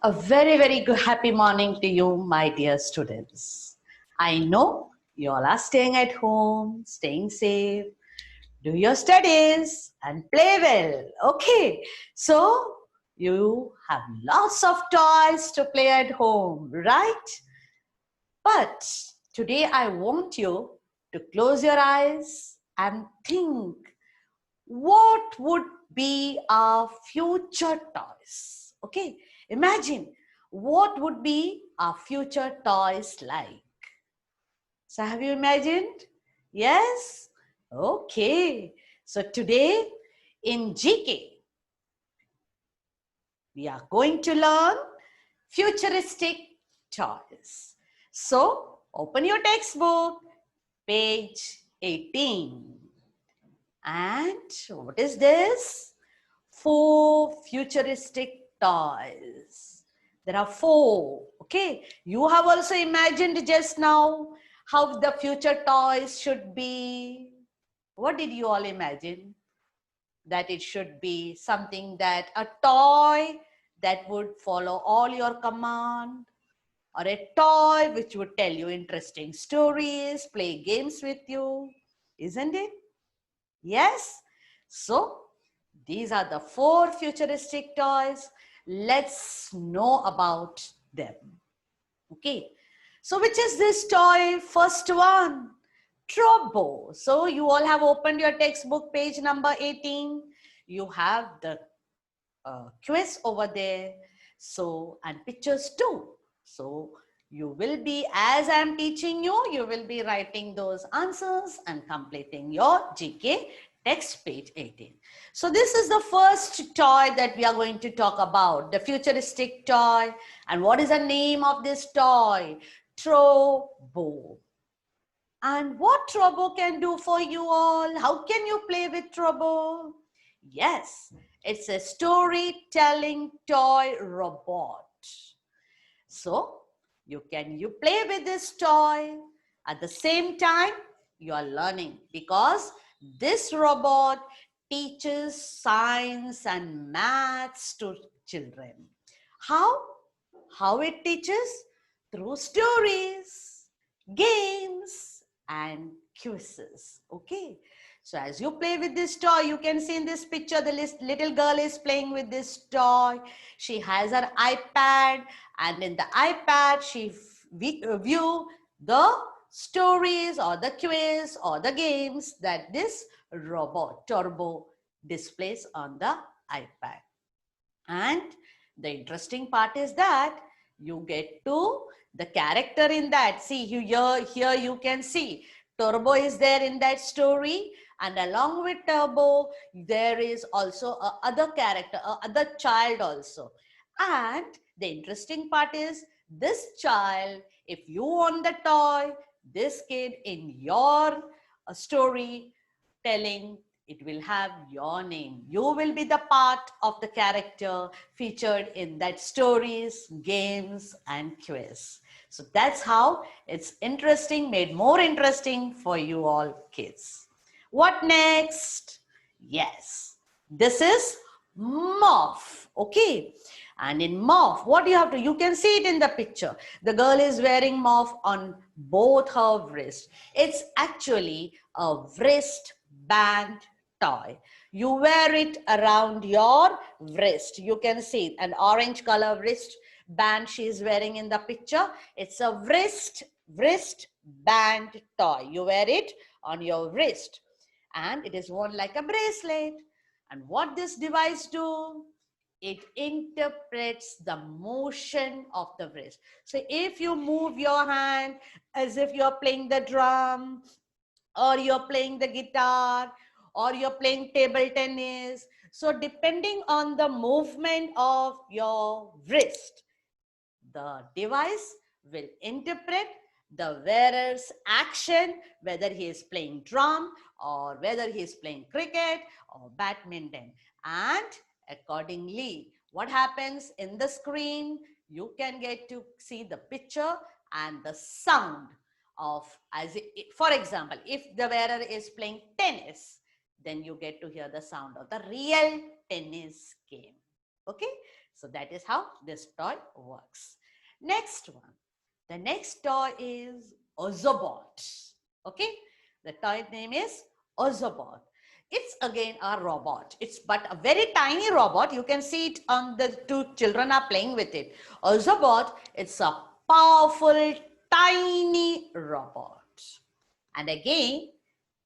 A very, very good happy morning to you, my dear students. I know you all are staying at home, staying safe, do your studies and play well. Okay, so you have lots of toys to play at home, right? But today I want you to close your eyes and think what would be our future toys? Okay, imagine what would be our future toys like. So have you imagined? Yes? Okay. So today in GK, we are going to learn futuristic toys. So open your textbook, page 18. And what is this? 4 futuristic toys. There are 4. Okay. You have also imagined just now how the future toys should be. What did you all imagine? That it should be something that a toy that would follow all your command, or a toy which would tell you interesting stories, play games with you, isn't it? Yes? So, these are the 4 futuristic toys. Let's know about them. Okay. So, which is this toy? First one, Trobo. So, you all have opened your textbook, page number 18. You have the quiz over there. So, and pictures too. So, you will be, as I am teaching you, you will be writing those answers and completing your GK text page 18. So, this is the first toy that we are going to talk about, the futuristic toy. And what is the name of this toy? Trobo. And what Trobo can do for you all? How can you play with Trobo? Yes, it's a storytelling toy robot. So you play with this toy. At the same time, you are learning because this robot teaches science and maths to children. How? How it teaches? Through stories, games, and quizzes. Okay. So as you play with this toy, you can see in this picture, the little girl is playing with this toy. She has her iPad, and in the iPad, she view the stories or the quiz or the games that this robot Turbo displays on the iPad. And the interesting part is that you get to the character in that. See, here you can see Turbo is there in that story, and along with Turbo, there is also a other character, a other child also. And the interesting part is this child, if you own the toy, this kid in your story telling, it will have your name. You will be the part of the character featured in that stories, games, and quiz. So that's how it's interesting, made more interesting for you all kids. What next? Yes, this is Morph. Okay. And in Morph, what do you have to, you can see it in the picture. The girl is wearing Morph on both her wrists. It's actually a wrist band toy. You wear it around your wrist. You can see an orange color wrist band she is wearing in the picture. It's a wrist band toy. You wear it on your wrist, and it is worn like a bracelet. And what this device do? It interprets the motion of the wrist. So if you move your hand as if you're playing the drum, or you're playing the guitar, or you're playing table tennis, so depending on the movement of your wrist, the device will interpret the wearer's action, whether he is playing drum or whether he is playing cricket or badminton. And accordingly, what happens in the screen, you can get to see the picture and the sound of, as for example, if the wearer is playing tennis, then you get to hear the sound of the real tennis game. Okay. So that is how this toy works. Next one. The next toy is Ozobot. Okay, the toy name is Ozobot. It's again a robot. It's but a very tiny robot. You can see it on the two children are playing with it. Ozobot, it's a powerful tiny robot. And again,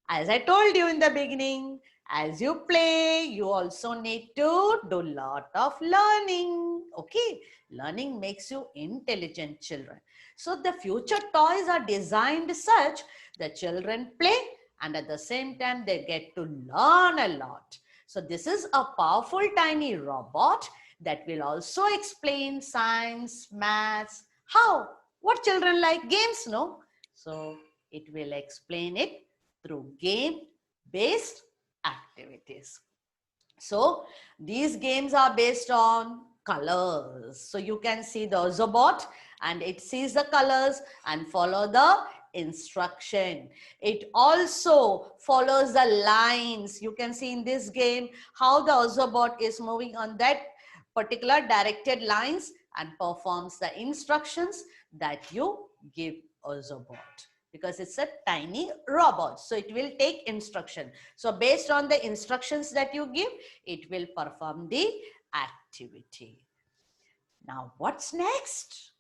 as I told you in the beginning, as you play, you also need to do a lot of learning. Okay, learning makes you intelligent children. So the future toys are designed such that children play and at the same time they get to learn a lot. So this is a powerful tiny robot that will also explain science, maths, how, what children like games, no? So it will explain it through game-based activities. So these games are based on colors. So you can see the Ozobot and it sees the colors and follow the instruction. It also follows the lines. You can see in this game how the Ozobot is moving on that particular directed lines and performs the instructions that you give Ozobot, because it's a tiny robot. So it will take instruction. So based on the instructions that you give, it will perform the activity. Now what's next?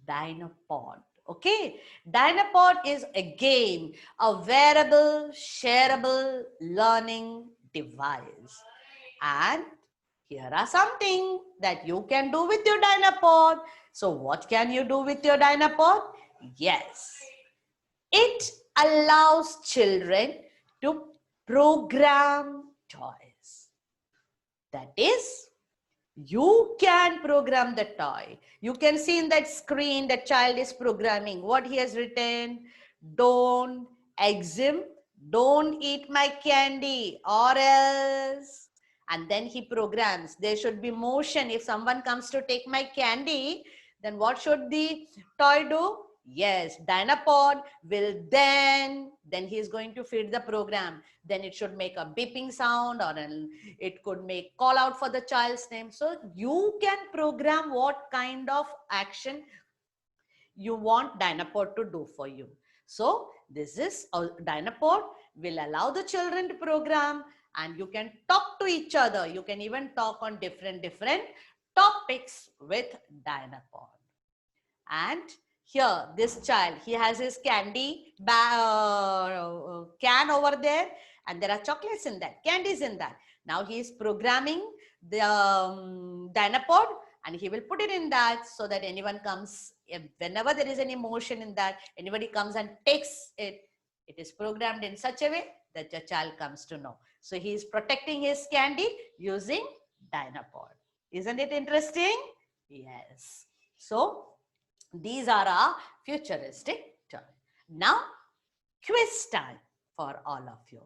Dino Pond. Okay, Dino Pond is again a wearable, shareable learning device. And here are something that you can do with your Dino Pond. So what can you do with your Dino Pond? Yes, it allows children to program toys. That is, you can program the toy. You can see in that screen the child is programming what he has written. Don't exim, don't eat my candy or else. And then he programs. There should be motion. If someone comes to take my candy, then what should the toy do? Yes, Dino Pond will then he is going to feed the program. Then it should make a beeping sound or it could make call out for the child's name. So you can program what kind of action you want Dino Pond to do for you. So this is Dino Pond will allow the children to program and you can talk to each other. You can even talk on different topics with Dino Pond. And here, this child, he has his candy can over there and there are chocolates in that, candies in that. Now he is programming the Dino Pond and he will put it in that so that anyone comes, whenever there is any motion in that, anybody comes and takes it, it is programmed in such a way that the child comes to know. So he is protecting his candy using Dino Pond. Isn't it interesting? Yes. So these are our futuristic toys. Now, quiz time for all of you.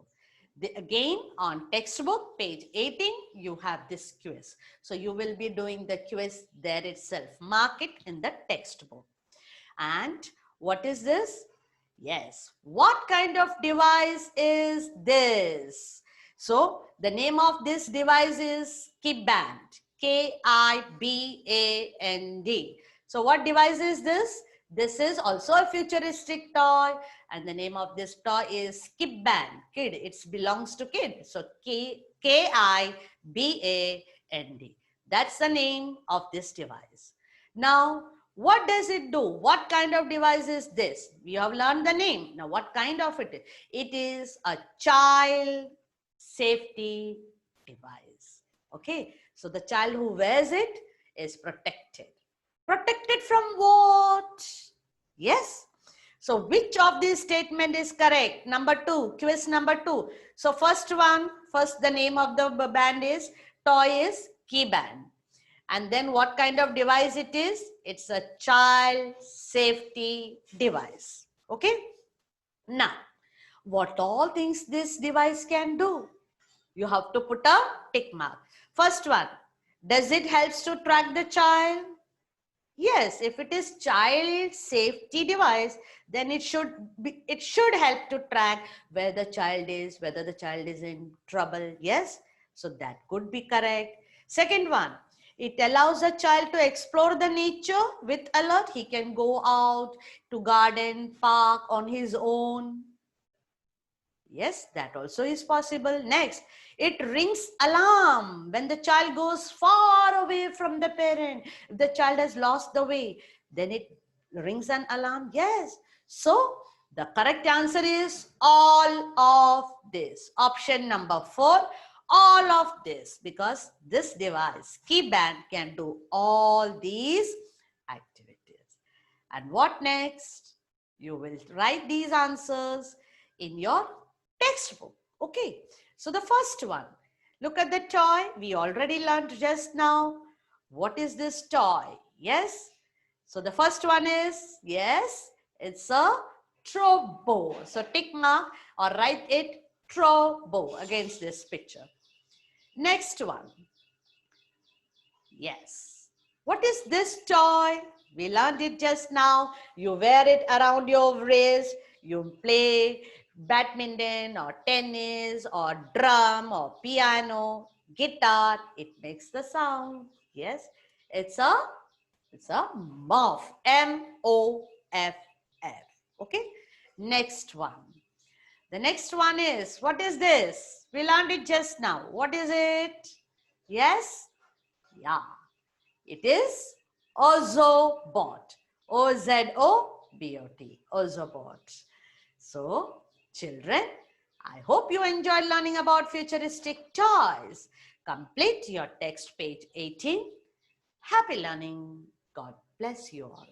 Again, on textbook, page 18, you have this quiz. So you will be doing the quiz there itself. Mark it in the textbook. And what is this? Yes. What kind of device is this? So the name of this device is Kiband. K-I-B-A-N-D. So what device is this? This is also a futuristic toy and the name of this toy is Kiband. Kid, it belongs to kid. So K-I-B-A-N-D. That's the name of this device. Now, what does it do? What kind of device is this? We have learned the name. Now, what kind of it is? It is a child safety device. Okay, so the child who wears it is protected. Protected from what? Yes. So which of these statement is correct? Number 2, quiz number 2. So first the name of the band is, toy is Kiband. And then what kind of device it is? It's a child safety device. Okay. Now, what all things this device can do? You have to put a tick mark. First one, does it helps to track the child? Yes, if it is child safety device, then it should help to track where the child is, whether the child is in trouble. Yes, so that could be correct. Second one, It allows a child to explore the nature with alert. He can go out to garden, park on his own. Yes, that also is possible. Next, it rings alarm when the child goes far away from the parent. If the child has lost the way, then it rings an alarm. Yes. So, the correct answer is all of this. Option number 4, all of this, because this device, key band, can do all these activities. And what next? You will write these answers in your textbook. Okay, so the first one, look at the toy. We already learned just now. What is this toy? Yes. So the first one is, yes, it's a throw bow. So tick mark or write it throw bow against this picture. Next one. Yes. What is this toy? We learned it just now. You wear it around your wrist. You play badminton or tennis or drum or piano, guitar. It makes the sound. Yes. It's a Morph. M-O-F-F. Okay. Next one. The next one is, what is this? We learned it just now. What is it? Yes? Yeah. It is Ozobot. O-Z-O-B-O-T. Ozobot. So, children, I hope you enjoyed learning about futuristic toys. Complete your text page 18. Happy learning. God bless you all.